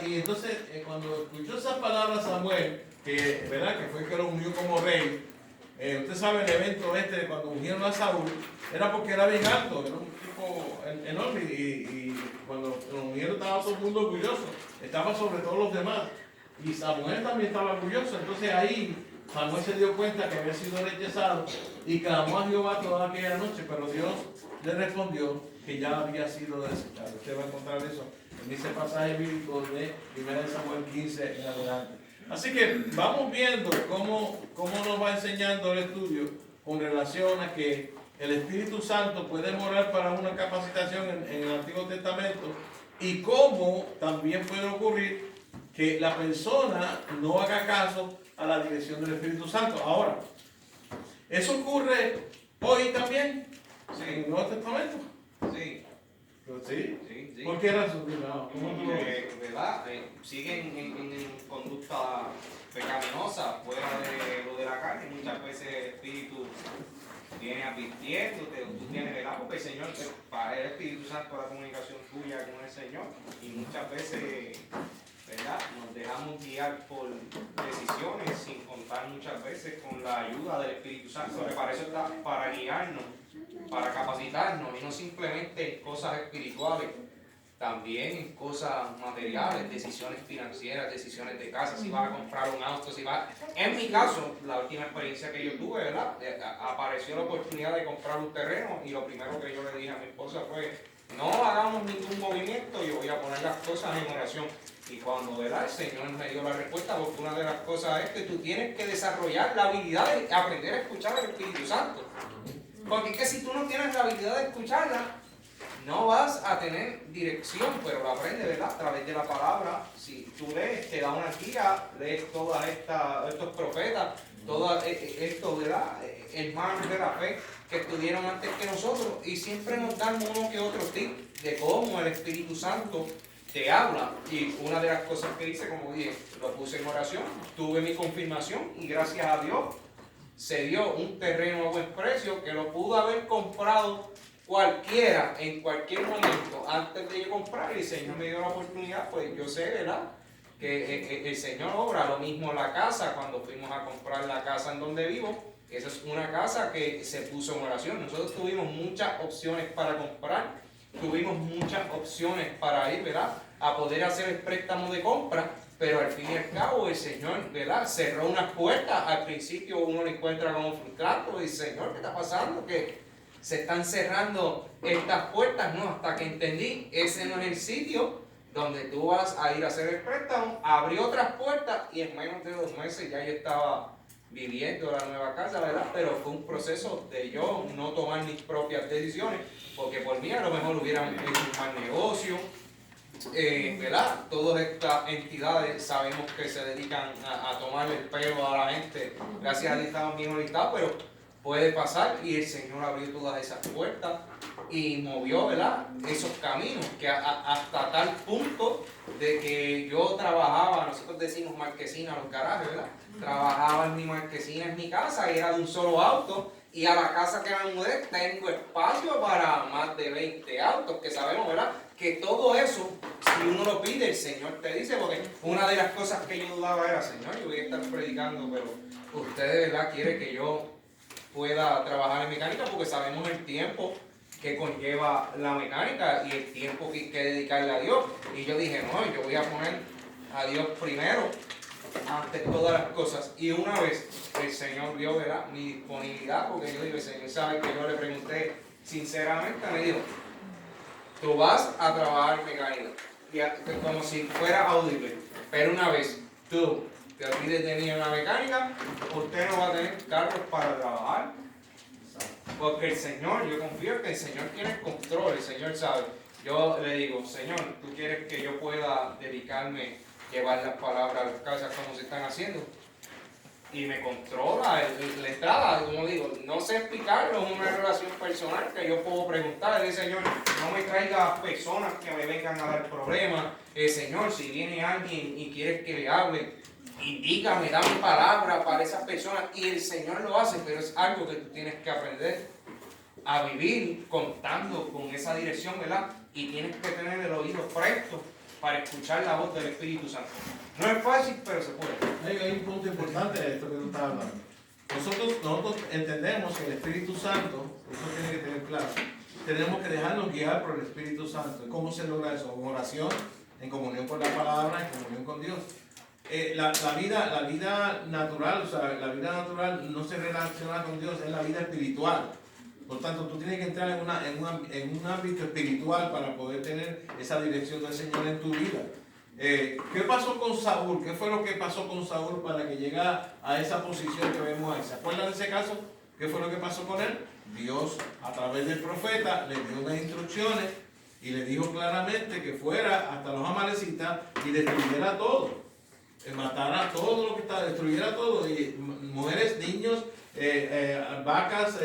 Y entonces, cuando escuchó esas palabras Samuel, que, ¿verdad? Que fue que lo ungió como rey, usted sabe el evento este de cuando ungieron a Saúl, era porque era bien alto, era un tipo enorme, y cuando lo ungieron estaba todo el mundo orgulloso, estaba sobre todos los demás, y Samuel también estaba orgulloso. Entonces ahí Samuel se dio cuenta que había sido rechazado y clamó a Jehová toda aquella noche, pero Dios le respondió que ya había sido desechado. Usted va a encontrar eso en ese pasaje bíblico de 1 Samuel 15 en adelante. Así que vamos viendo cómo nos va enseñando el estudio con relación a que el Espíritu Santo puede morar para una capacitación en el Antiguo Testamento, y cómo también puede ocurrir que la persona no haga caso a la dirección del Espíritu Santo. Ahora, ¿eso ocurre hoy también? Sí. ¿En el Nuevo Testamento? Sí. ¿Sí? Sí, sí. ¿Por qué razón? ¿Cómo tú lo ves? ¿Verdad? Siguen en conducta pecaminosa fuera de lo de la carne. Muchas veces el Espíritu viene advirtiéndote, tú tienes, ¿verdad? Porque el Señor, para el Espíritu Santo, la comunicación tuya con el Señor, y muchas veces, ¿verdad? Nos dejamos guiar por decisiones sin contar muchas veces con la ayuda del Espíritu Santo, que para eso está, para guiarnos, para capacitarnos, y no simplemente en cosas espirituales, también en cosas materiales, decisiones financieras, decisiones de casa, si vas a comprar un auto, si vas... En mi caso, la última experiencia que yo tuve, ¿verdad? Apareció la oportunidad de comprar un terreno, y lo primero que yo le dije a mi esposa fue: no hagamos ningún movimiento, yo voy a poner las cosas en oración. Y cuando, ¿verdad?, el Señor me dio la respuesta, porque una de las cosas es que tú tienes que desarrollar la habilidad de aprender a escuchar al Espíritu Santo. Porque es que si tú no tienes la habilidad de escucharla, no vas a tener dirección, pero lo aprendes, ¿verdad?, a través de la palabra. Si tú lees, te da una guía, lees todas estos profetas, todos estos, ¿verdad?, hermanos de la fe que estuvieron antes que nosotros, y siempre nos dan uno que otro tip de cómo el Espíritu Santo te habla. Y una de las cosas que hice, como dije, lo puse en oración, tuve mi confirmación, y gracias a Dios se dio un terreno a buen precio que lo pudo haber comprado cualquiera en cualquier momento antes de yo comprar, y el Señor me dio la oportunidad. Pues yo sé, ¿verdad?, que el Señor obra. Lo mismo la casa, cuando fuimos a comprar la casa en donde vivo, esa es una casa que se puso en oración. Nosotros tuvimos muchas opciones para comprar, tuvimos muchas opciones para ir, ¿verdad?, a poder hacer el préstamo de compra, pero al fin y al cabo el Señor, ¿verdad?, cerró unas puertas. Al principio uno lo encuentra como frustrado y dice: Señor, ¿qué está pasando? Que se están cerrando estas puertas. No, hasta que entendí, ese no es el sitio donde tú vas a ir a hacer el préstamo. Abrió otras puertas, y en menos de 2 meses ya yo estaba viviendo la nueva casa, ¿verdad? Pero fue un proceso de yo no tomar mis propias decisiones, porque por mí a lo mejor hubieran hecho un mal negocio, ¿verdad? Todas estas entidades sabemos que se dedican a tomarle el pelo a la gente. Gracias a Dios estaban bien orientados, pero puede pasar, y el Señor abrió todas esas puertas y movió, ¿verdad?, esos caminos, que hasta tal punto de que yo trabajaba, nosotros decimos marquesina a los garajes, ¿verdad? Trabajaba en mi marquesina en mi casa, y era de un solo auto, y a la casa que me mudé tengo espacio para más de 20 autos, que sabemos, ¿verdad?, que todo eso, si uno lo pide, el Señor te dice. Porque una de las cosas que yo dudaba era: Señor, yo voy a estar predicando, pero usted de verdad quiere que yo pueda trabajar en mecánica, porque sabemos el tiempo que conlleva la mecánica y el tiempo que hay que dedicarle a Dios. Y yo dije: no, yo voy a poner a Dios primero ante todas las cosas. Y una vez el Señor vio, ¿verdad?, mi disponibilidad, porque yo digo, el Señor sabe que yo le pregunté sinceramente, me dijo: tú vas a trabajar en mecánica, y como si fuera audible, pero una vez tú te olvides de mí en la mecánica, usted no va a tener carros para trabajar. Porque el Señor, yo confío que el Señor tiene el control, el Señor sabe. Yo le digo: Señor, ¿tú quieres que yo pueda dedicarme a llevar las palabras a las casas como se están haciendo? Y me controla la entrada. Como digo, no sé explicarlo, es una relación personal que yo puedo preguntarle: Señor, no me traigas personas que me vengan a dar problemas. Señor, si viene alguien y quieres que le hable, indícame, dame palabra para esas personas. Y el Señor lo hace, pero es algo que tú tienes que aprender a vivir contando con esa dirección, ¿verdad? Y tienes que tener el oído presto para escuchar la voz del Espíritu Santo. No es fácil, pero se puede. Hay un punto importante de esto que tú estás hablando. Nosotros entendemos que el Espíritu Santo, eso tiene que tener claro, tenemos que dejarnos guiar por el Espíritu Santo. ¿Cómo se logra eso? En oración, en comunión con la palabra, en comunión con Dios. La vida natural, o sea, la vida natural no se relaciona con Dios, es la vida espiritual. Por tanto, tú tienes que entrar en un ámbito espiritual para poder tener esa dirección del Señor en tu vida. ¿Qué pasó con Saúl? ¿Qué fue lo que pasó con Saúl para que llegara a esa posición que vemos ahí? ¿Se acuerdan de ese caso? ¿Qué fue lo que pasó con él? Dios, a través del profeta, le dio unas instrucciones y le dijo claramente que fuera hasta los amalecitas y destruyera todo. Matara todo lo que estaba, destruyera todo, y mujeres, niños, vacas,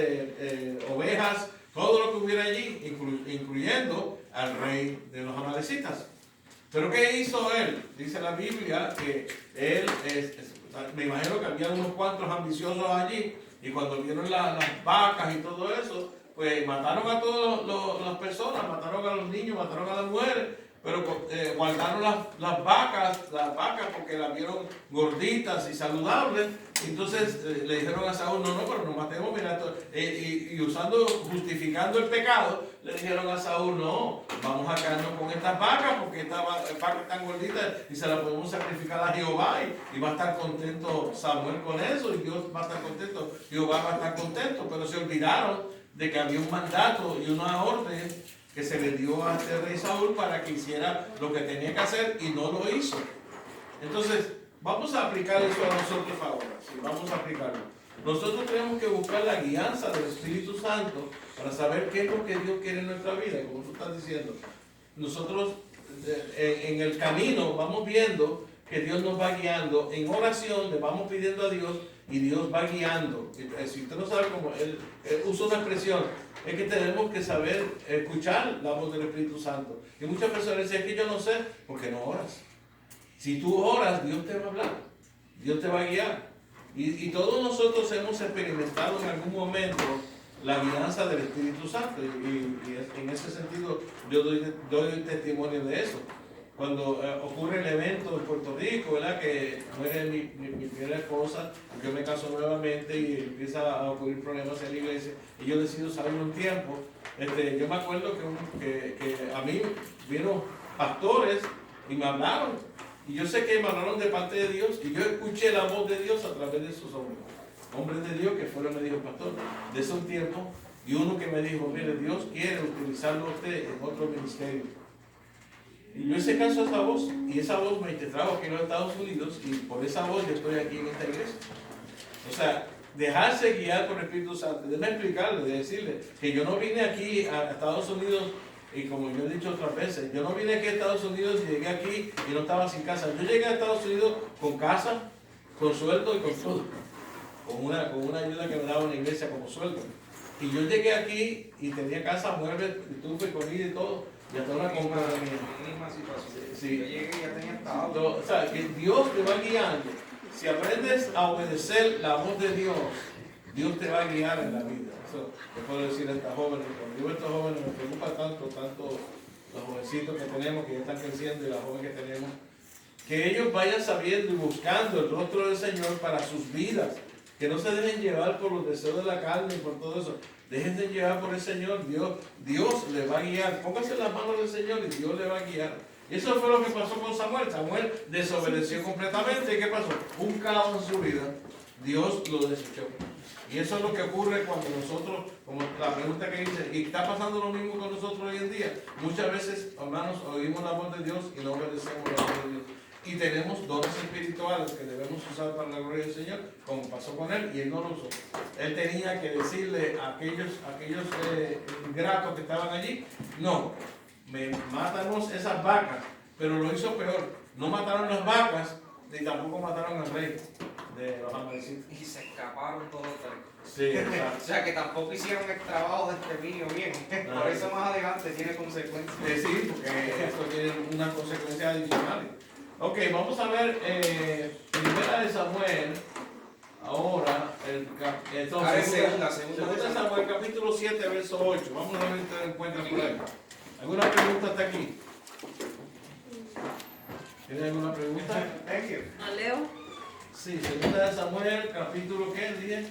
ovejas, todo lo que hubiera allí, incluyendo al rey de los amalecitas. Pero ¿qué hizo él? Dice la Biblia que él, me imagino que había unos cuantos ambiciosos allí, y cuando vieron las vacas y todo eso, pues mataron a todas las personas, mataron a los niños, mataron a las mujeres, pero guardaron las vacas porque las vieron gorditas y saludables. Entonces le dijeron a Saúl, no, pero nos matemos, mira, y justificando el pecado, le dijeron a Saúl, no, vamos a quedarnos con estas vacas porque estas vacas están gorditas y se las podemos sacrificar a Jehová, y va a estar contento Samuel con eso, y Dios va a estar contento, Jehová va a estar contento. Pero se olvidaron de que había un mandato y una orden que se le dio a este rey Saúl para que hiciera lo que tenía que hacer, y no lo hizo. Entonces, vamos a aplicar eso a nosotros ahora. Sí, vamos a aplicarlo. Nosotros tenemos que buscar la guianza del Espíritu Santo para saber qué es lo que Dios quiere en nuestra vida. Como tú estás diciendo, nosotros en el camino vamos viendo que Dios nos va guiando. En oración le vamos pidiendo a Dios y Dios va guiando. Si usted no sabe cómo, él usa una expresión, es que tenemos que saber escuchar la voz del Espíritu Santo. Y muchas personas dicen que yo no sé, porque no oras. Si tú oras, Dios te va a hablar, Dios te va a guiar. Y todos nosotros hemos experimentado en algún momento la guianza del Espíritu Santo. Y en ese sentido yo doy testimonio de eso. Cuando ocurre el evento en Puerto Rico, ¿verdad? Que muere mi primera esposa, yo me caso nuevamente y empieza a ocurrir problemas en la iglesia, y yo decido salir un tiempo. Yo me acuerdo que a mí vieron pastores y me hablaron, y yo sé que me hablaron de parte de Dios, y yo escuché la voz de Dios a través de esos hombres de Dios, que fueron, me dijo, pastor, de ese un tiempo, y uno que me dijo, mire, Dios quiere utilizarlo a usted en otro ministerio. Y yo hice caso a esa voz, y esa voz me trajo aquí en los Estados Unidos, y por esa voz yo estoy aquí en esta iglesia. O sea, dejarse guiar por el Espíritu Santo. Déjame explicarle, decirle que yo no vine aquí a Estados Unidos, y como yo he dicho otras veces, yo no vine aquí a Estados Unidos y llegué aquí y no estaba sin casa. Yo llegué a Estados Unidos con casa, con sueldo y con todo, con una ayuda que me daba una iglesia como sueldo. Y yo llegué aquí y tenía casa, muebles, estuve, comida y todo. Ya está una compra de mí. Misma situación. Sí. Yo llegué y ya tenía estado. O sea, que Dios te va guiando. Si aprendes a obedecer la voz de Dios, Dios te va a guiar en la vida. Eso te puedo decir a estas jóvenes. Cuando digo a estos jóvenes, me preocupa tanto los jovencitos que tenemos, que ya están creciendo, y las jóvenes que tenemos, que ellos vayan sabiendo y buscando el rostro del Señor para sus vidas. Que no se dejen llevar por los deseos de la carne y por todo eso. Déjense llevar por el Señor. Dios le va a guiar. Póngase en las manos del Señor y Dios le va a guiar. Y eso fue lo que pasó con Samuel. Samuel desobedeció completamente. ¿Y qué pasó? Un caos en su vida. Dios lo desechó. Y eso es lo que ocurre cuando nosotros, como la pregunta que dice, y está pasando lo mismo con nosotros hoy en día. Muchas veces, hermanos, oímos la voz de Dios y no obedecemos la voz de Dios. Y tenemos dones espirituales que debemos usar para la gloria del Señor, como pasó con él, y él no lo usó. Él tenía que decirle a aquellos ingratos que estaban allí, no, mátanos esas vacas. Pero lo hizo peor, no mataron las vacas, ni tampoco mataron al rey de los amalecitas. Y se escaparon todos tres. Sí, exacto. O sea que tampoco hicieron el trabajo de exterminio bien. Por eso más adelante tiene consecuencias. Sí, porque esto tiene unas consecuencias adicionales. Ok, vamos a ver Primera de Samuel, ahora, entonces, segunda de Samuel, capítulo 7, verso 8. Vamos a ver si ustedes encuentran por ahí. ¿Alguna pregunta hasta aquí? ¿Tienen alguna pregunta? Thank you. Leo Sí, segunda de Samuel, capítulo ¿qué? 10,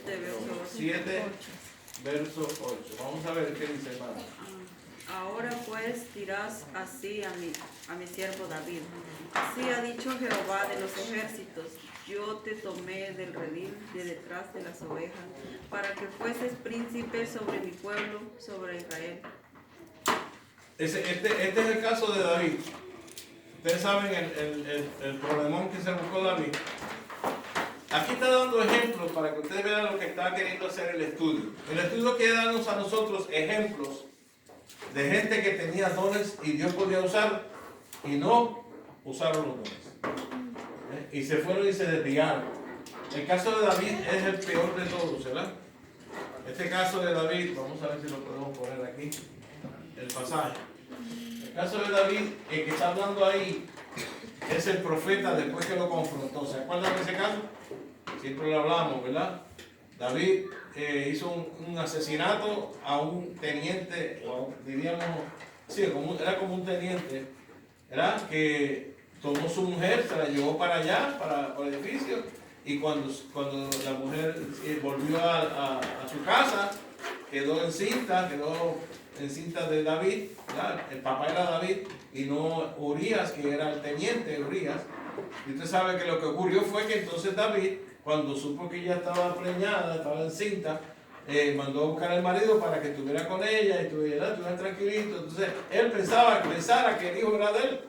7, verso 7, 8. verso 8. Vamos a ver qué dice, hermano. Ahora pues dirás así a mi siervo David. Así ha dicho Jehová de los ejércitos. Yo te tomé del redil de detrás de las ovejas, para que fueses príncipe sobre mi pueblo, sobre Israel. Este es el caso de David. Ustedes saben el problemón que se buscó David. Aquí está dando ejemplos para que ustedes vean lo que está queriendo hacer el estudio. El estudio quiere darnos a nosotros ejemplos de gente que tenía dones y Dios podía usar y no usaron los dones. Y se fueron y se desviaron. El caso de David es el peor de todos, ¿verdad? Este caso de David, vamos a ver si lo podemos poner aquí, el pasaje. El caso de David, el que está hablando ahí, es el profeta después que lo confrontó. ¿Se acuerdan de ese caso? Siempre lo hablamos, ¿verdad? David hizo un asesinato a un teniente, o diríamos, sí, era como un teniente, ¿verdad? Que tomó su mujer, se la llevó para allá, para el edificio, y cuando la mujer volvió a su casa, quedó encinta de David, ¿verdad? El papá era David, y no Urías, que era el teniente Urías. Y usted sabe que lo que ocurrió fue que entonces David, cuando supo que ella estaba preñada, estaba encinta, mandó a buscar al marido para que estuviera con ella y estuviera tranquilito. Entonces él pensara que el hijo era de él,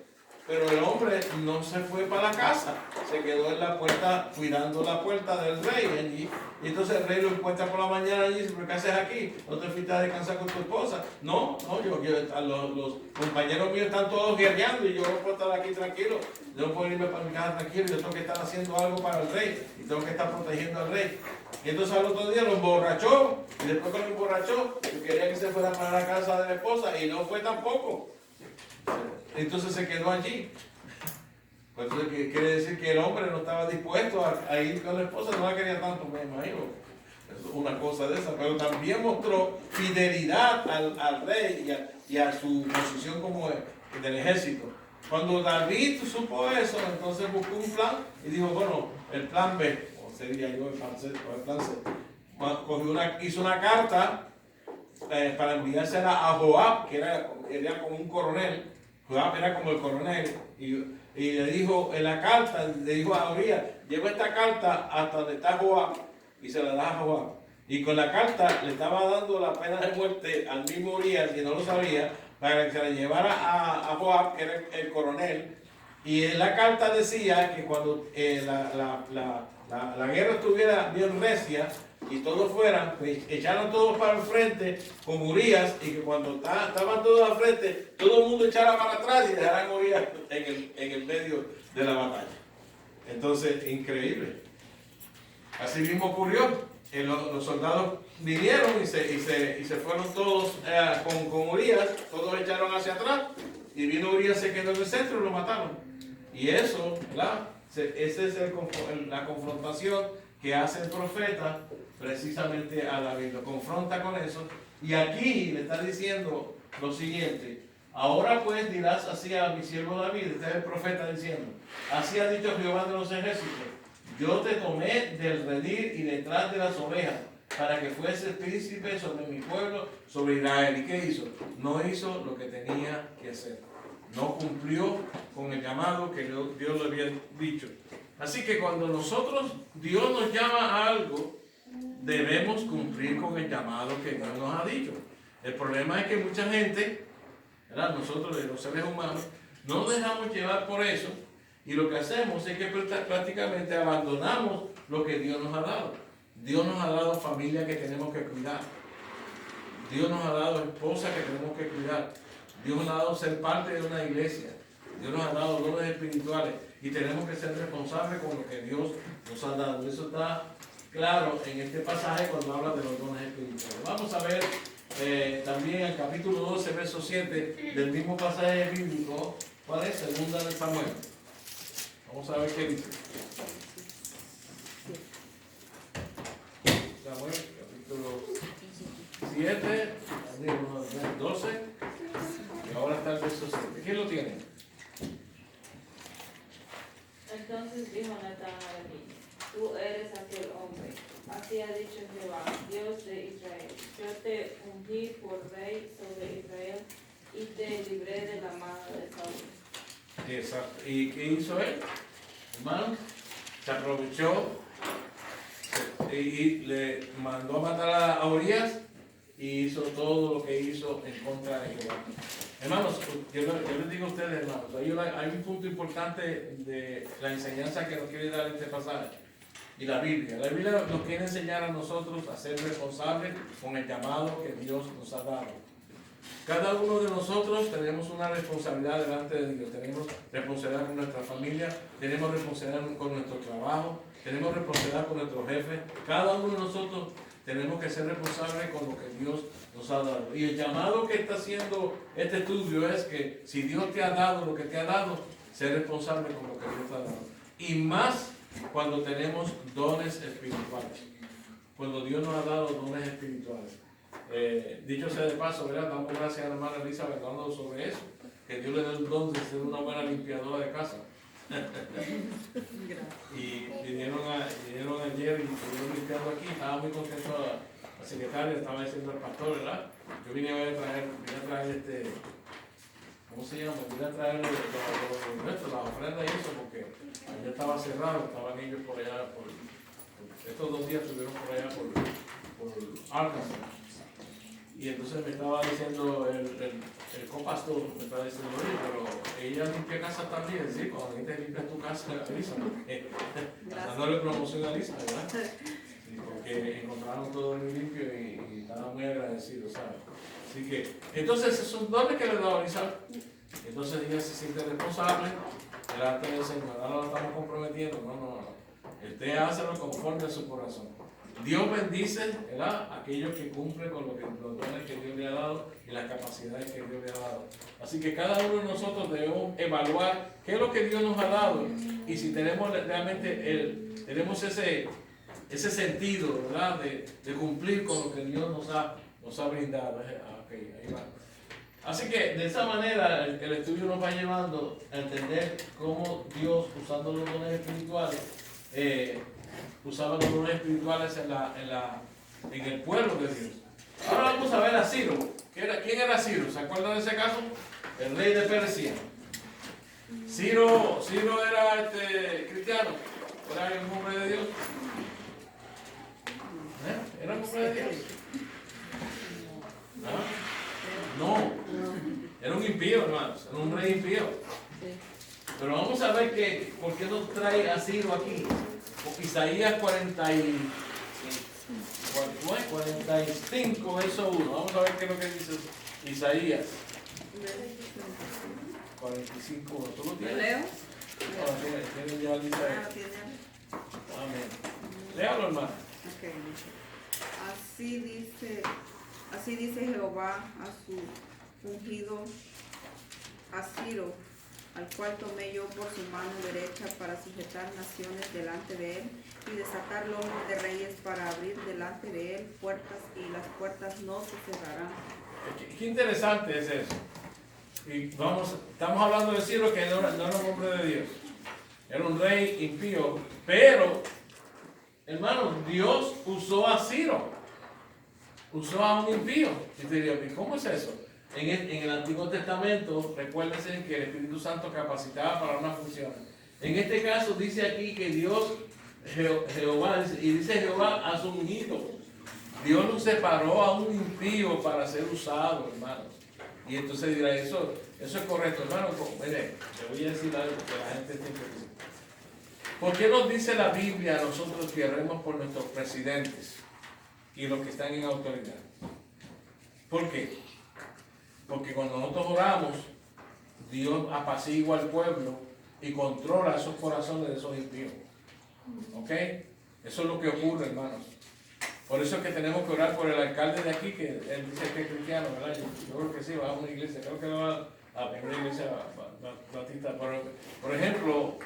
pero el hombre no se fue para la casa, se quedó en la puerta, cuidando la puerta del rey allí. Y entonces el rey lo encuentra por la mañana allí y dice: ¿pero qué haces aquí? ¿No te fuiste a descansar con tu esposa? No, los compañeros míos están todos guerreando y yo no puedo estar aquí tranquilo. Yo no puedo irme para mi casa tranquilo, yo tengo que estar haciendo algo para el rey y tengo que estar protegiendo al rey. Y entonces al otro día lo emborrachó, y después que lo emborrachó, yo quería que se fuera para la casa de la esposa y no fue tampoco. Entonces se quedó allí. Pues entonces quiere decir que el hombre no estaba dispuesto a ir con la esposa, no la quería tanto, me imagino. Es una cosa de esa, pero también mostró fidelidad al rey y a su posición como del ejército. Cuando David supo eso, entonces buscó un plan y dijo: bueno, el plan B, o sería yo el plan C, hizo una carta para enviársela a Joab, que era como un coronel. Joab era como el coronel, y le dijo en la carta, le dijo a Urías: lleva esta carta hasta donde está Joab, y se la da a Joab. Y con la carta le estaba dando la pena de muerte al mismo Urías, que no lo sabía, para que se la llevara a Joab, que era el coronel. Y en la carta decía que cuando la guerra estuviera bien recia y todos fueran, pues echaron todos para el frente con Urías, y que cuando estaban todos al frente, todo el mundo echara para atrás y dejaran a Urías en el medio de la batalla. Entonces, increíble. Así mismo ocurrió. Los soldados vinieron y se fueron todos con Urías, todos echaron hacia atrás, y vino Urías, se quedó en el centro y lo mataron. Y eso, ¿verdad? Esa es la confrontación que hace el profeta precisamente a David. Lo confronta con eso. Y aquí le está diciendo lo siguiente: ahora pues dirás así a mi siervo David. Este es el profeta diciendo: así ha dicho Jehová de los ejércitos: yo te tomé del redil y detrás de las ovejas, para que fueses príncipe sobre mi pueblo, sobre Israel. ¿Y qué hizo? No hizo lo que tenía que hacer. No cumplió con el llamado que Dios le había dicho. Así que cuando Dios nos llama a algo, debemos cumplir con el llamado que Dios nos ha dicho. El problema es que mucha gente, ¿verdad?, nosotros los seres humanos, no nos dejamos llevar por eso, y lo que hacemos es que prácticamente abandonamos lo que Dios nos ha dado. Dios nos ha dado familia que tenemos que cuidar. Dios nos ha dado esposa que tenemos que cuidar. Dios nos ha dado ser parte de una iglesia. Dios nos ha dado dones espirituales y tenemos que ser responsables con lo que Dios nos ha dado. Eso está claro en este pasaje cuando habla de los dones espirituales. Vamos a ver también el capítulo 12, verso 7 del mismo pasaje bíblico. ¿Cuál es? Segunda de Samuel. Vamos a ver qué dice. Samuel, capítulo 7, 12, y ahora está el verso 7. ¿Quién lo tiene? Entonces dijo Natán a David, tú eres aquel hombre. Así ha dicho Jehová, Dios de Israel. Yo te ungí por rey sobre Israel y te libré de la mano de Saúl. Exacto. ¿Y qué hizo él? Hermano, se aprovechó y le mandó a matar a Urias y hizo todo lo que hizo en contra de Jehová. Hermanos, yo les digo a ustedes, hermanos, hay un punto importante de la enseñanza que nos quiere dar este pasaje. Y la Biblia nos quiere enseñar a nosotros a ser responsables con el llamado que Dios nos ha dado. Cada uno de nosotros tenemos una responsabilidad delante de Dios. Tenemos responsabilidad con nuestra familia, tenemos responsabilidad con nuestro trabajo, tenemos responsabilidad con nuestro jefe. Cada uno de nosotros tenemos que ser responsables con lo que Dios nos ha dado. Y el llamado que está haciendo este estudio es que si Dios te ha dado lo que te ha dado, ser responsable con lo que Dios te ha dado. Y más cuando tenemos dones espirituales. Cuando Dios nos ha dado dones espirituales. Dicho sea de paso, ¿verdad? Damos gracias a la hermana Elizabeth hablando sobre eso. Que Dios le dé el don de ser una buena limpiadora de casa. Y vinieron ayer y estuvieron limpiando aquí. Estaba muy contento la secretaria, estaba diciendo al pastor, ¿verdad? Yo vine a traer ¿cómo se llama? Vine a traer la ofrenda y eso porque allá estaba cerrado, estaban ellos por allá, estos 2 días estuvieron por allá por Arkansas. Y entonces me estaba diciendo el copastor, me estaba diciendo, oye, pero ella limpia casa también, ¿sí? Cuando alguien te limpia tu casa, avísame. Dándole promoción a Lisa, ¿verdad? Sí, porque encontraron todo muy limpio y estaban muy agradecidos, ¿sabes? Así que, entonces, esos dones que le daba a Lisa, entonces ella se siente responsable delante del Señor. Ahora lo estamos comprometiendo, no. Usted hácelo conforme a su corazón. Dios bendice, ¿verdad?, aquellos que cumplen con los dones que Dios le ha dado y las capacidades que Dios le ha dado. Así que cada uno de nosotros debemos evaluar qué es lo que Dios nos ha dado y si tenemos realmente tenemos ese sentido, ¿verdad?, de cumplir con lo que Dios nos ha brindado. Okay, ahí va. Así que de esa manera el estudio nos va llevando a entender cómo Dios, usando los dones espirituales, usaba los dones espirituales en el pueblo de Dios. Ahora vamos a ver a Ciro. ¿Quién era Ciro? ¿Se acuerdan de ese caso? El rey de Persia. Ciro era cristiano. ¿Era un hombre de Dios? ¿Era un hombre de Dios? No. Era un impío, hermanos. Era un rey impío. Pero vamos a ver por qué nos trae a Ciro aquí. Isaías 45, verso 1. Vamos a ver qué es lo que dice Isaías 45, 1. ¿Tú lo tienes? ¿Leo? Tienen ya lista. Amén. Léalo, hermano. Okay. Así dice Jehová a su ungido, a Ciro, al cual tomé yo por su mano derecha para sujetar naciones delante de él y desatar lomos de reyes para abrir delante de él puertas y las puertas no se cerrarán. Qué interesante es eso. Y estamos hablando de Ciro, que no era un hombre de Dios, era un rey impío, pero hermano, Dios usó a Ciro, usó a un impío. Y te diría, ¿cómo es eso? En el Antiguo Testamento, recuérdense que el Espíritu Santo capacitaba para una función. En este caso dice aquí que Dios, Jehová, y dice Jehová a su ungido. Dios nos separó a un impío para ser usado, hermanos. Y entonces dirá, eso es correcto, hermano. Mire, le voy a decir algo que la gente tiene que decir. ¿Por qué nos dice la Biblia a nosotros que oremos por nuestros presidentes y los que están en autoridad? ¿Por qué? Porque cuando nosotros oramos, Dios apacigua al pueblo y controla esos corazones de esos impíos. ¿Ok? Eso es lo que ocurre, hermanos. Por eso es que tenemos que orar por el alcalde de aquí, que él dice que es cristiano, ¿verdad? Yo creo que sí, va a una iglesia, creo que va a una iglesia batista. Por ejemplo,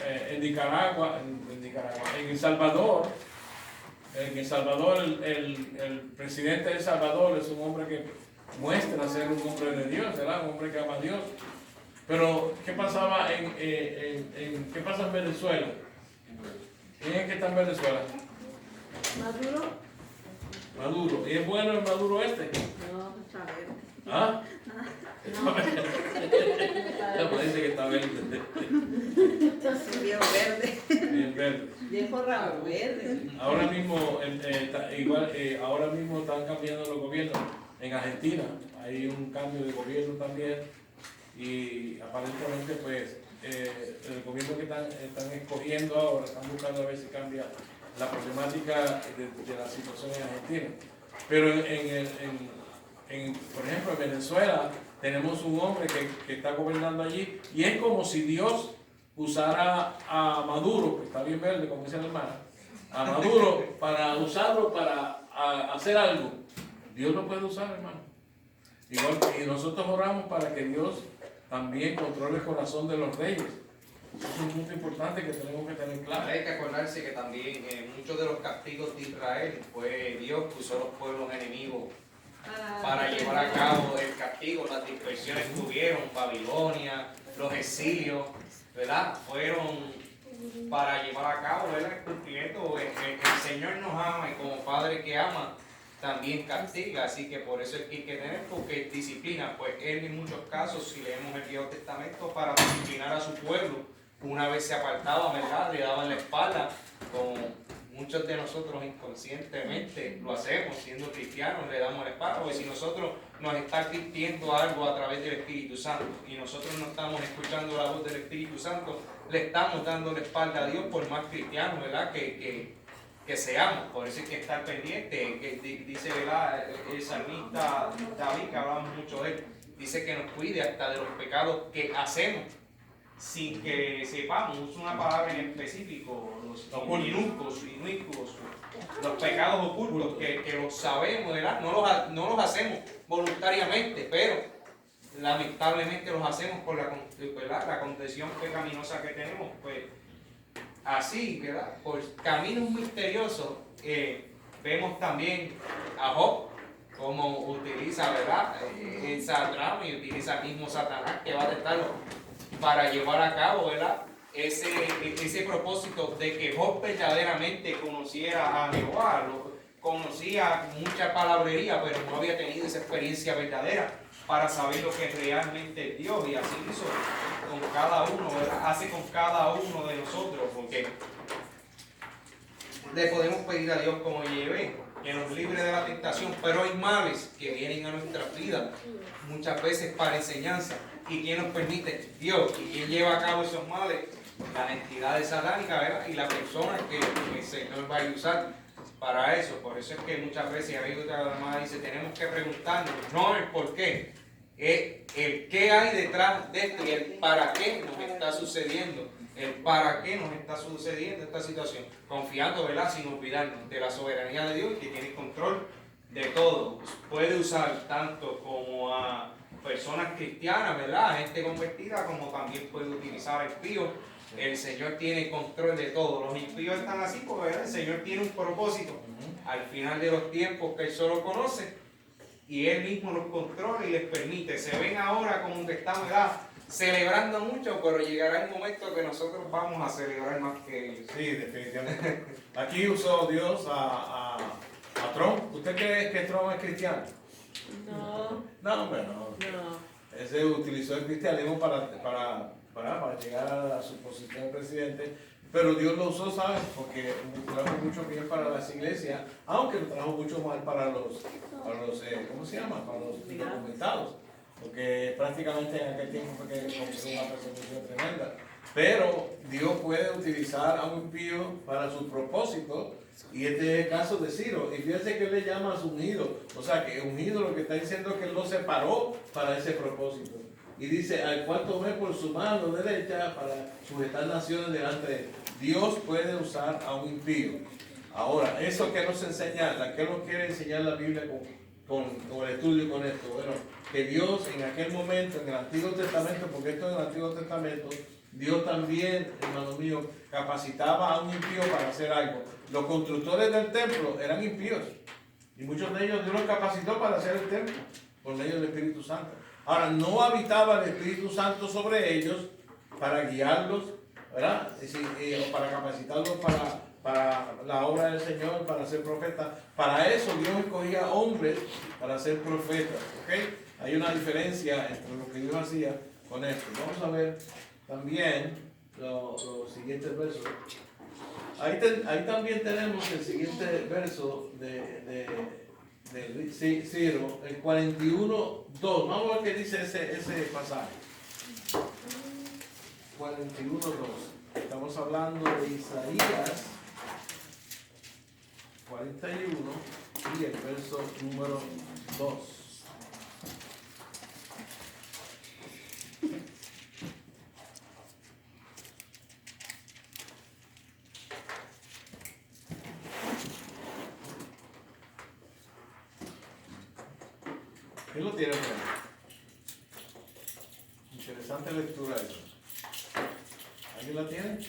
en Nicaragua, en El Salvador, el presidente de El Salvador es un hombre que muestra ser un hombre de Dios, ¿verdad? Un hombre que ama a Dios. Pero, ¿qué pasaba qué pasa en Venezuela? ¿Quién es que está en Venezuela? ¿Maduro? Maduro. ¿Y es bueno el Maduro este? No, está verde. ¿Ah? No, dice que está verde. Bien verde. Bien verde. Viejo rabo verde. Ahora mismo, ahora mismo están cambiando los gobiernos. En Argentina hay un cambio de gobierno también y aparentemente pues el gobierno que están escogiendo ahora, están buscando a ver si cambia la problemática de la situación en Argentina. Pero por ejemplo, en Venezuela tenemos un hombre que está gobernando allí y es como si Dios usara a Maduro, que está bien verde, como dice la hermana, a Maduro para usarlo para hacer algo. Dios lo puede usar, hermano. Igual, y nosotros oramos para que Dios también controle el corazón de los reyes. Eso es un punto importante que tenemos que tener claro. Hay que acordarse que también muchos de los castigos de Israel fue Dios que usó los pueblos enemigos para llevar a cabo el castigo. Las dispersiones que tuvieron, Babilonia, los exilios, ¿verdad? Fueron para llevar a cabo, ¿verdad?, el cumplimiento. El Señor nos ama y como Padre que ama, también castiga. Así que por eso es que hay que tener, porque disciplina. Pues Él en muchos casos, si leemos el Viejo Testamento, para disciplinar a su pueblo, una vez se apartaba, ¿verdad?, le daban la espalda, como muchos de nosotros inconscientemente lo hacemos, siendo cristianos, le damos la espalda, porque si nosotros nos está advirtiendo algo a través del Espíritu Santo y nosotros no estamos escuchando la voz del Espíritu Santo, le estamos dando la espalda a Dios, por más cristianos, ¿verdad?, que seamos. Por eso hay que estar pendiente, que dice, ¿verdad?, el salmista David, que hablamos mucho de él, dice que nos cuide hasta de los pecados que hacemos sin que sepamos. Usa una palabra en específico, los inicuos, los pecados ocultos, que los sabemos, ¿verdad? No los hacemos voluntariamente, pero lamentablemente los hacemos por la condición pecaminosa que tenemos. Pues así, ¿verdad?, por caminos misteriosos, vemos también a Job, como utiliza, ¿verdad?, esa trama, y utiliza el mismo Satanás que va a tentarlo para llevar a cabo, ¿verdad?, ese propósito de que Job verdaderamente conociera a Jehová. Conocía mucha palabrería, pero no había tenido esa experiencia verdadera para saber lo que realmente es Dios. Y así hizo con cada uno, ¿verdad?, hace con cada uno de nosotros, porque le podemos pedir a Dios, como llevé, que nos libre de la tentación, pero hay males que vienen a nuestras vidas muchas veces para enseñanza. ¿Y quién nos permite? Dios. ¿Y quién lleva a cabo esos males? Las entidades satánicas, ¿verdad?, y las personas que el Señor va a usar para eso. Por eso es que muchas veces, amigos de la hermana, dice, tenemos que preguntarnos, no el por qué, el qué hay detrás de esto y el para qué nos está sucediendo. El para qué nos está sucediendo esta situación. Confiando, ¿verdad?, sin olvidarnos de la soberanía de Dios, que tiene control de todo. Puede usar tanto como a personas cristianas, ¿verdad?, gente convertida, como también puede utilizar a impíos. El Señor tiene control de todo. Los impíos están así porque, ¿verdad?, el Señor tiene un propósito al final de los tiempos que Él solo conoce, y Él mismo los controla y les permite. Se ven ahora como que están, ¿verdad?, celebrando mucho, pero llegará el momento que nosotros vamos a celebrar más que ellos. Sí, definitivamente. Aquí usó Dios a Trump. ¿Usted cree que Trump es cristiano? No. No, hombre, no. No. Ese utilizó el cristianismo para llegar a su posición de presidente, pero Dios lo usó, ¿sabes?, porque trajo mucho bien para las iglesias, aunque lo trajo mucho mal para los ¿cómo se llama?, para los indocumentados, porque prácticamente en aquel tiempo fue que comenzó una persecución tremenda. Pero Dios puede utilizar a un impío para su propósito, y este es el caso de Ciro. Y fíjense que él le llama a su ungido, o sea que ungido lo que está diciendo es que él lo separó para ese propósito. Y dice, al cual tomé por su mano derecha para sujetar naciones delante de él. Dios puede usar a un impío. Ahora, ¿eso qué nos enseña? ¿Qué nos quiere enseñar la Biblia con el estudio y con esto? Bueno, que Dios en aquel momento, en el Antiguo Testamento, porque esto es el Antiguo Testamento, Dios también, hermano mío, capacitaba a un impío para hacer algo. Los constructores del templo eran impíos, y muchos de ellos Dios los capacitó para hacer el templo por medio del Espíritu Santo. Ahora, no habitaba el Espíritu Santo sobre ellos para guiarlos, ¿verdad? O para capacitarlos para la obra del Señor, para ser profetas. Para eso Dios escogía hombres para ser profetas, ¿ok? Hay una diferencia entre lo que Dios hacía con esto. Vamos a ver también los siguientes versos. Ahí también tenemos el siguiente verso de Ciro, el 41:2. Vamos a ver qué dice ese pasaje. 41:2. Estamos hablando de Isaías 41 y el verso número 2. ¿Quién lo tiene por ahí? Interesante lectura eso. ¿Alguien la tiene?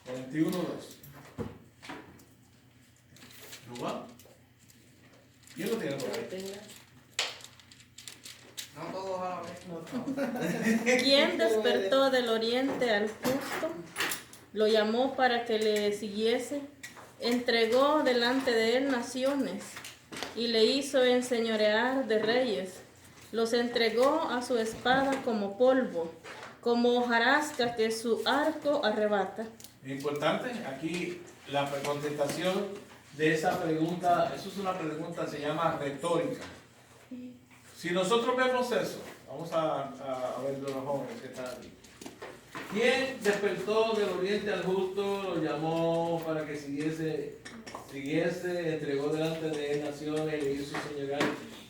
41:2. ¿Rubá? ¿Quién lo tiene por ahí? No todos a la vez. ¿Quién despertó del oriente al justo? Lo llamó para que le siguiese. Entregó delante de él naciones y le hizo enseñorear de reyes. Los entregó a su espada como polvo, como hojarasca que su arco arrebata. Importante, aquí la contestación de esa pregunta, eso es una pregunta, se llama retórica. Si nosotros vemos eso, vamos a ver los jóvenes que están aquí. ¿Quién despertó del oriente al justo, lo llamó para que siguiese, entregó delante de él naciones, le hizo señorear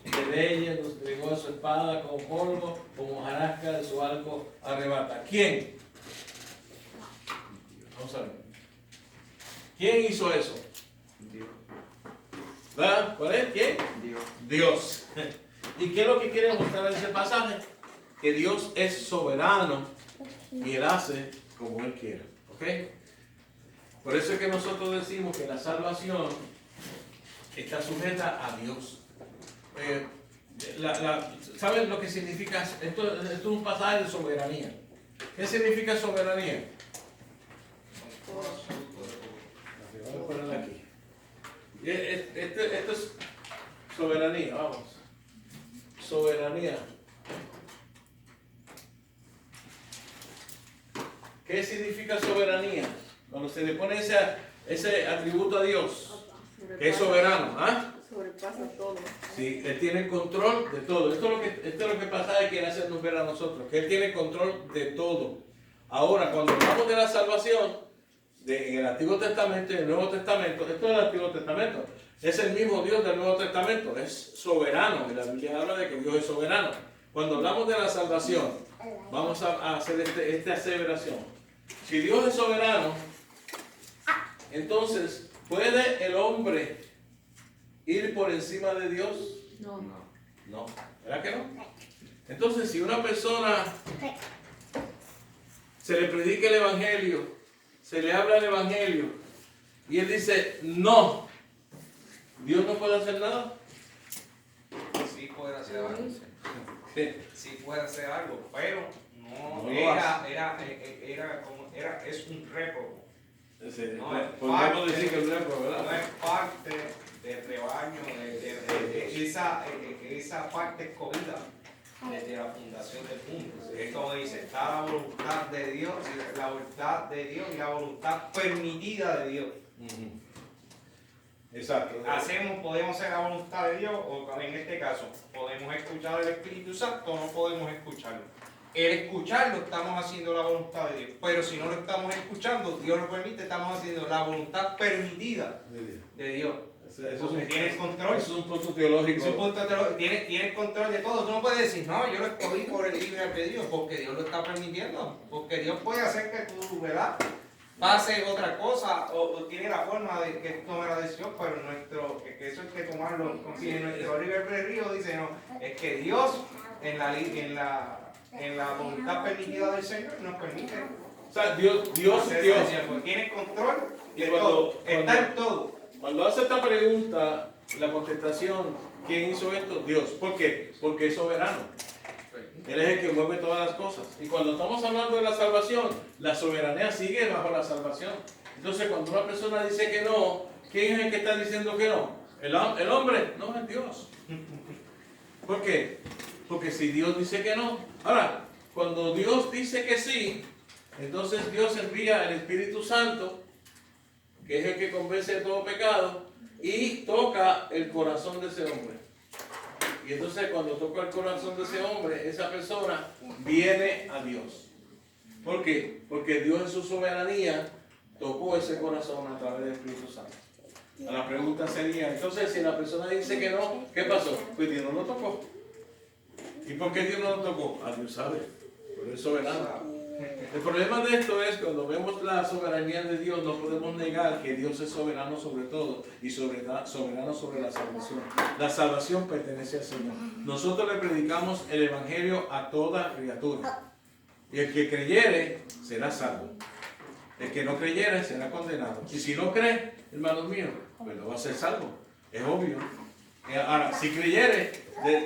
de reyes, los entregó a su espada como polvo, como hojarasca de su arco arrebata? ¿Quién? Vamos a ver. ¿Quién hizo eso? Dios. ¿Verdad? ¿Cuál es? ¿Quién? Dios. Dios. ¿Y qué es lo que quiere mostrar en ese pasaje? Que Dios es soberano y Él hace como Él quiere. ¿Ok? Por eso es que nosotros decimos que la salvación está sujeta a Dios. ¿Saben lo que significa? Esto es un pasaje de soberanía. ¿Qué significa soberanía? Vamos a ponerla aquí. Esto es soberanía, vamos. Soberanía. ¿Qué significa soberanía? Cuando se le pone ese atributo a Dios, que es soberano, ¿ah? Sobrepasa todo. Sí, Él tiene control de todo. Esto es lo que pasa y quiere hacernos ver a nosotros, que Él tiene control de todo. Ahora, cuando hablamos de la salvación, en el Antiguo Testamento y en el Nuevo Testamento, esto es el Antiguo Testamento, es el mismo Dios del Nuevo Testamento, es soberano, y la Biblia habla de que Dios es soberano. Cuando hablamos de la salvación, vamos a hacer esta aseveración. Si Dios es soberano, entonces, ¿puede el hombre ir por encima de Dios? No. No, ¿verdad que no? Entonces, si una persona se le predica el Evangelio, se le habla el Evangelio, y él dice, no, ¿Dios no puede hacer nada? Sí puede hacer algo. Sí. Sí puede hacer algo, pero no, No lo hace. es un réprobo. No es Podríamos parte- decir que es un réprobo, No ¿verdad? es parte del rebaño, esa parte escogida desde la fundación del mundo. Es como dice, está la voluntad de Dios, la voluntad de Dios y la voluntad permitida de Dios. Ujú. Exacto. Podemos hacer la voluntad de Dios, o en este caso, podemos escuchar al Espíritu Santo o no podemos escucharlo. El escucharlo estamos haciendo la voluntad de Dios, pero si no lo estamos escuchando, Dios lo permite, estamos haciendo la voluntad permitida de Dios. Eso Porque tiene el control. Eso es un punto teológico. Es un punto tiene el control de todo. Tú no puedes decir, no, yo lo escogí por el libre albedrío, porque Dios lo está permitiendo. Porque Dios puede hacer que tú, ¿verdad?, pase otra cosa o tiene la forma de que tome la decisión, pero que eso hay que tomarlo con si en nuestro libre albedrío dice, no, es que Dios en la voluntad permitida del Señor nos permite. O sea, Dios, Porque tiene control Y de cuando- todo, está en todo. Cuando hace esta pregunta, la contestación ¿Quién hizo esto? Dios. ¿Por qué? Porque es soberano. Él es el que mueve todas las cosas. Y cuando estamos hablando de la salvación, la soberanía sigue bajo la salvación. Entonces, cuando una persona dice que no, ¿quién es el que está diciendo que no? ¿El hombre? No, es Dios. ¿Por qué? Porque si Dios dice que no. Ahora, cuando Dios dice que sí, entonces Dios envía el Espíritu Santo, que es el que convence de todo pecado, y toca el corazón de ese hombre. Y entonces cuando toca el corazón de ese hombre, esa persona viene a Dios. ¿Por qué? Porque Dios en su soberanía tocó ese corazón a través del Espíritu Santo. La pregunta sería, entonces si la persona dice que no, ¿qué pasó? Pues Dios no lo tocó. ¿Y por qué Dios no lo tocó? A Dios sabe, pero es soberano. El problema de esto es cuando vemos la soberanía de Dios, no podemos negar que Dios es soberano sobre todo y soberano sobre la salvación. La salvación pertenece al Señor. Nosotros le predicamos el Evangelio a toda criatura. Y el que creyere será salvo. El que no creyere será condenado. Y si no cree, hermanos míos, pues no va a ser salvo. Es obvio. Ahora, si creyere,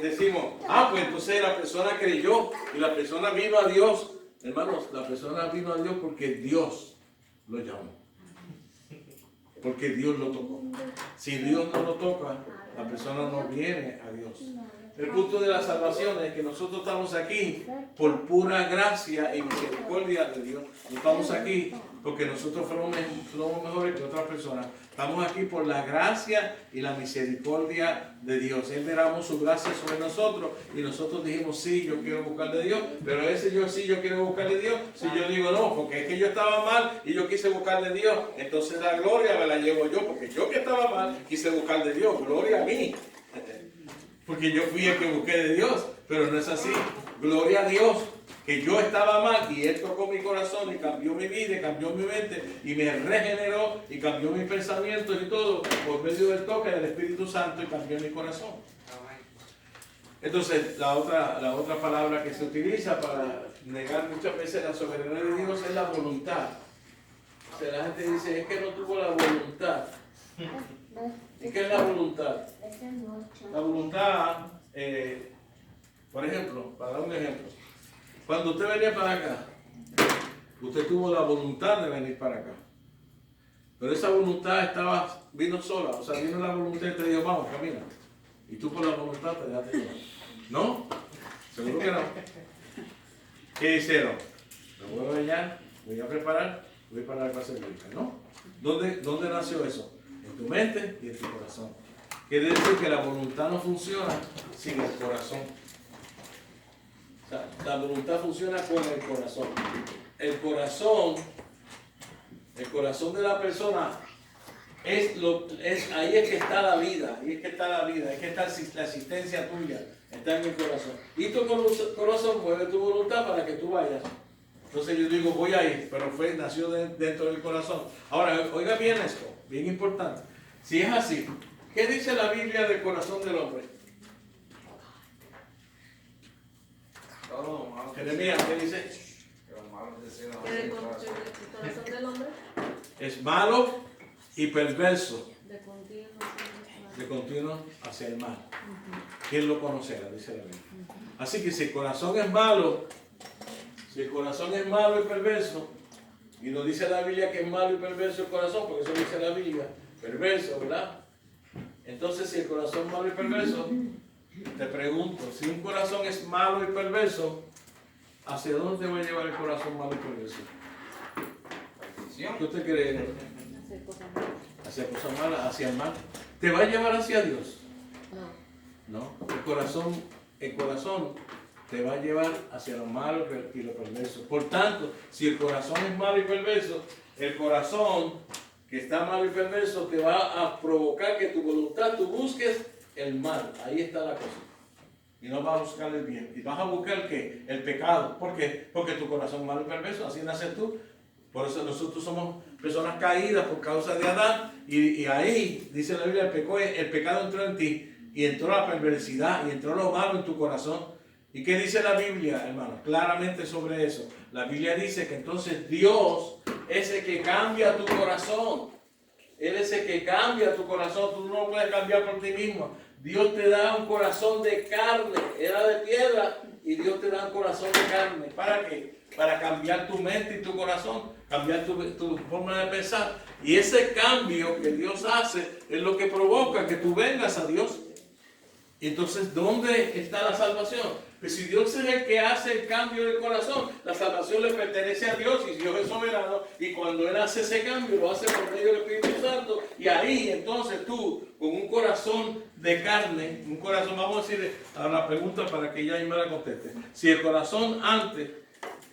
decimos, pues entonces la persona creyó y la persona vino a Dios. Hermanos, la persona vino a Dios porque Dios lo llamó. Porque Dios lo tocó. Si Dios no lo toca, la persona no viene a Dios. El punto de la salvación es que nosotros estamos aquí por pura gracia y misericordia de Dios. No estamos aquí porque nosotros somos mejores que otras personas. Estamos aquí por la gracia y la misericordia de Dios. Él derramó su gracia sobre nosotros y nosotros dijimos, sí, yo quiero buscar de Dios. Pero ese yo sí, yo quiero buscar de Dios. Si yo digo no, porque es que yo estaba mal y yo quise buscar de Dios, entonces la gloria me la llevo yo, porque yo que estaba mal quise buscar de Dios. Gloria a mí. Porque yo fui el que busqué de Dios, pero no es así. Gloria a Dios, que yo estaba mal y Él tocó mi corazón y cambió mi vida, y cambió mi mente y me regeneró y cambió mis pensamientos y todo por medio del toque del Espíritu Santo y cambió mi corazón. Entonces, la otra palabra que se utiliza para negar muchas veces la soberanía de Dios es la voluntad. O sea, la gente dice, es que no tuvo la voluntad. ¿Y qué es la voluntad? La voluntad, por ejemplo, para dar un ejemplo, cuando usted venía para acá, usted tuvo la voluntad de venir para acá. Pero esa voluntad vino sola, o sea, vino la voluntad y te dijo, vamos, camina. Y tú por la voluntad te dejaste llevar. ¿No? Seguro que no. ¿Qué hicieron? Me voy a bañar, voy a preparar, voy para la clase bíblica, ¿no? ¿Dónde nació eso? En tu mente y en tu corazón. Quiere decir que la voluntad no funciona sin el corazón. O sea, la voluntad funciona con el corazón. El corazón de la persona ahí es que está la vida, ahí es que está la vida, ahí es que está la existencia tuya, está en el corazón. Y tu corazón mueve tu voluntad para que tú vayas. Entonces yo digo, voy a ir, pero nació dentro del corazón. Ahora, oiga bien esto, bien importante. Si es así, ¿qué dice la Biblia del corazón del hombre? Jeremías, ¿qué dice? ¿El corazón del hombre? Es malo y perverso, De continuo. de continuo hacia el mal. ¿Quién lo conocerá? Dice la Biblia. Así que si el corazón es malo, y perverso, y nos dice la Biblia que es malo y perverso el corazón, porque eso dice la Biblia, perverso, ¿verdad? Entonces, si el corazón es malo y perverso, te pregunto, si un corazón es malo y perverso, ¿hacia dónde te va a llevar el corazón malo y perverso? ¿Qué usted cree? Hacia cosas malas, hacia el mal. ¿Te va a llevar hacia Dios? No. El corazón te va a llevar hacia lo malo y lo perverso. Por tanto, si el corazón es malo y perverso, el corazón que está malo y perverso te va a provocar que tu voluntad, tú busques el mal. Ahí está la cosa. Y no vas a buscar el bien. Y vas a buscar ¿qué? El pecado. ¿Por qué? Porque tu corazón es malo y perverso. Así naces tú. Por eso nosotros somos personas caídas por causa de Adán. Y ahí, dice la Biblia, el pecado entró en ti. Y entró la perversidad. Y entró lo malo en tu corazón. ¿Y qué dice la Biblia, hermano? Claramente sobre eso. La Biblia dice que entonces Dios es el que cambia tu corazón. Él es el que cambia tu corazón. Tú no lo puedes cambiar por ti mismo. Dios te da un corazón de carne, era de piedra, y Dios te da un corazón de carne. ¿Para qué? Para cambiar tu mente y tu corazón, cambiar tu forma de pensar. Y ese cambio que Dios hace es lo que provoca que tú vengas a Dios. Entonces, ¿dónde está la salvación? Pues si Dios es el que hace el cambio del corazón, la salvación le pertenece a Dios y Dios es soberano. Y cuando Él hace ese cambio, lo hace por medio del Espíritu Santo. Y ahí entonces tú, con un corazón de carne, un corazón, vamos a decir a la pregunta para que ella me la conteste. Si el corazón antes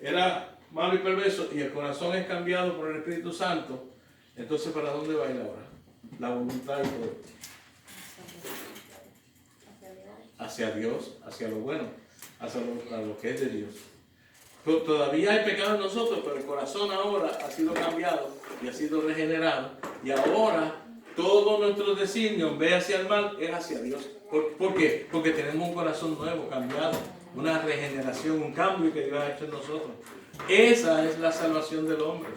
era malo y perverso y el corazón es cambiado por el Espíritu Santo, entonces ¿para dónde va a ir ahora? La voluntad y todo. Hacia Dios, hacia lo bueno, hacia lo que es de Dios. Pero todavía hay pecado en nosotros, pero el corazón ahora ha sido cambiado y ha sido regenerado. Y ahora todo nuestro designio en vez hacia el mal es hacia Dios. ¿Por qué? Porque tenemos un corazón nuevo, cambiado, una regeneración, un cambio que Dios ha hecho en nosotros. Esa es la salvación del hombre.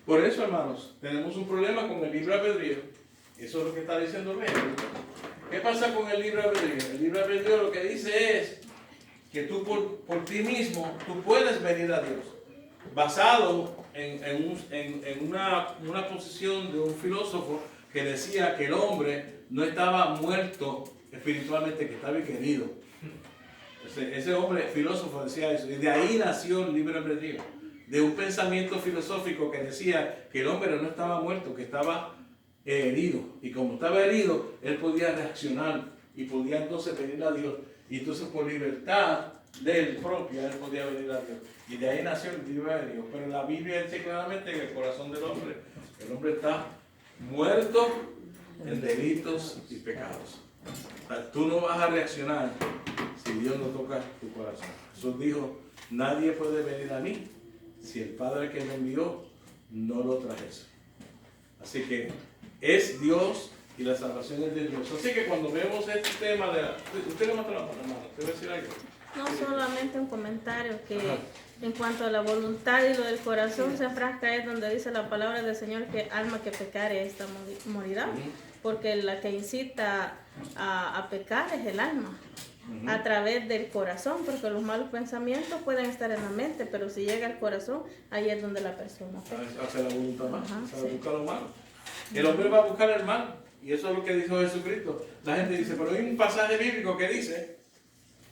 Por eso, hermanos, tenemos un problema con el libre albedrío. Eso es lo que está diciendo el rey. ¿Qué pasa con el libre albedrío? El libre albedrío lo que dice es que tú por ti mismo, tú puedes venir a Dios. Basado en una posición de un filósofo que decía que el hombre no estaba muerto espiritualmente, que estaba herido. Ese hombre filósofo decía eso. Y de ahí nació el libre albedrío. De un pensamiento filosófico que decía que el hombre no estaba muerto, que estaba herido. Y como estaba herido, él podía reaccionar y podía entonces venir a Dios. Y entonces por libertad de él propia, él podía venir a Dios. Y de ahí nació el libre albedrío. Pero en la Biblia dice claramente que el corazón del hombre, el hombre está muerto en delitos y pecados. O sea, tú no vas a reaccionar si Dios no toca tu corazón. Jesús dijo, nadie puede venir a mí si el Padre que me envió no lo trajese. Así que es Dios y la salvación es de Dios. Así que cuando vemos este tema de la... ¿Usted levanta la mano, hermano? ¿Usted va a decir algo? No, solamente un comentario que Ajá. en cuanto a la voluntad y lo del corazón se enfrasca es donde dice la palabra del Señor que alma que pecare esta morirá, porque la que incita a pecar es el alma, a través del corazón, porque los malos pensamientos pueden estar en la mente, pero si llega al corazón, ahí es donde la persona peca. Hace la voluntad más, Ajá, se va a sí. buscar lo malo. El hombre va a buscar el mal, y eso es lo que dijo Jesucristo. La gente dice, pero hay un pasaje bíblico que dice,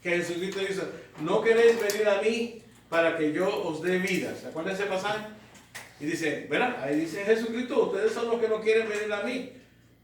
que Jesucristo dice, no queréis venir a mí para que yo os dé vida. ¿Se acuerdan de ese pasaje? Y dice, ¿verdad? Ahí dice Jesucristo, ustedes son los que no quieren venir a mí.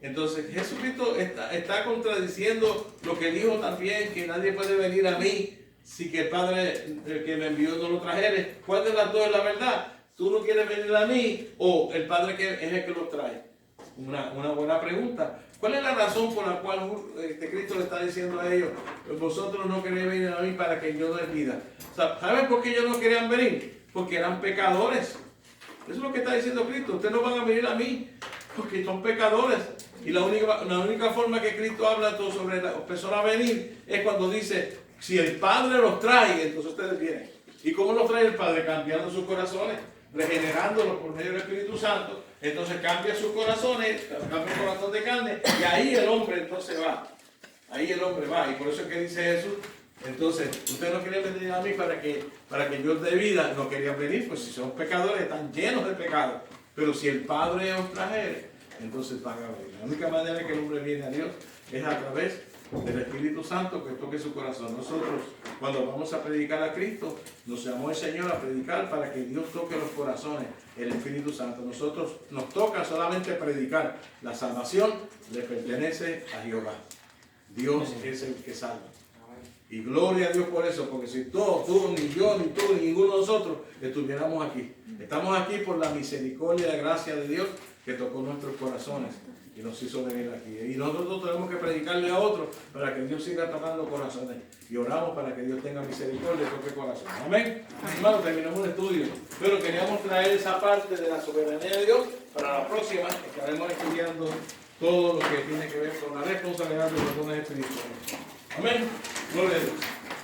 Entonces Jesucristo está contradiciendo lo que dijo también, que nadie puede venir a mí si que el Padre el que me envió no lo trajere. ¿Cuál de las dos es la verdad? ¿Tú no quieres venir a mí o el Padre que es el que los trae? Una buena pregunta. ¿Cuál es la razón por la cual Cristo le está diciendo a ellos, vosotros no queréis venir a mí para que yo dé vida? O sea, ¿saben por qué ellos no querían venir? Porque eran pecadores. Eso es lo que está diciendo Cristo. Ustedes no van a venir a mí porque son pecadores. Y la única forma que Cristo habla todo sobre la persona a venir es cuando dice, si el Padre los trae, entonces ustedes vienen. ¿Y cómo los trae el Padre? Cambiando sus corazones, regenerándolos por medio del Espíritu Santo. Entonces cambia sus corazones, cambia el corazón de carne, y ahí el hombre entonces va. Ahí el hombre va. Y por eso es que dice Jesús, entonces, ustedes no quieren venir a mí para que yo os dé vida. No querían venir, pues si son pecadores, están llenos de pecado. Pero si el Padre os trajere, entonces van a venir. La única manera que el hombre viene a Dios es a través del Espíritu Santo que toque su corazón. Nosotros, cuando vamos a predicar a Cristo, nos llamó el Señor a predicar para que Dios toque los corazones, el Espíritu Santo. Nosotros nos toca solamente predicar. La salvación le pertenece a Jehová. Dios es el que salva. Y gloria a Dios por eso, porque si tú, ni yo, ni tú, ni ninguno de nosotros estuviéramos aquí. Estamos aquí por la misericordia y la gracia de Dios que tocó nuestros corazones y nos hizo venir aquí. Y nosotros tenemos que predicarle a otros para que Dios siga tocando corazones. Y oramos para que Dios tenga misericordia y toque corazones. Amén. Hermano, terminamos el estudio. Pero queríamos traer esa parte de la soberanía de Dios para la próxima. Estaremos estudiando todo lo que tiene que ver con la responsabilidad de los dones espirituales. Amén. Gloria a Dios.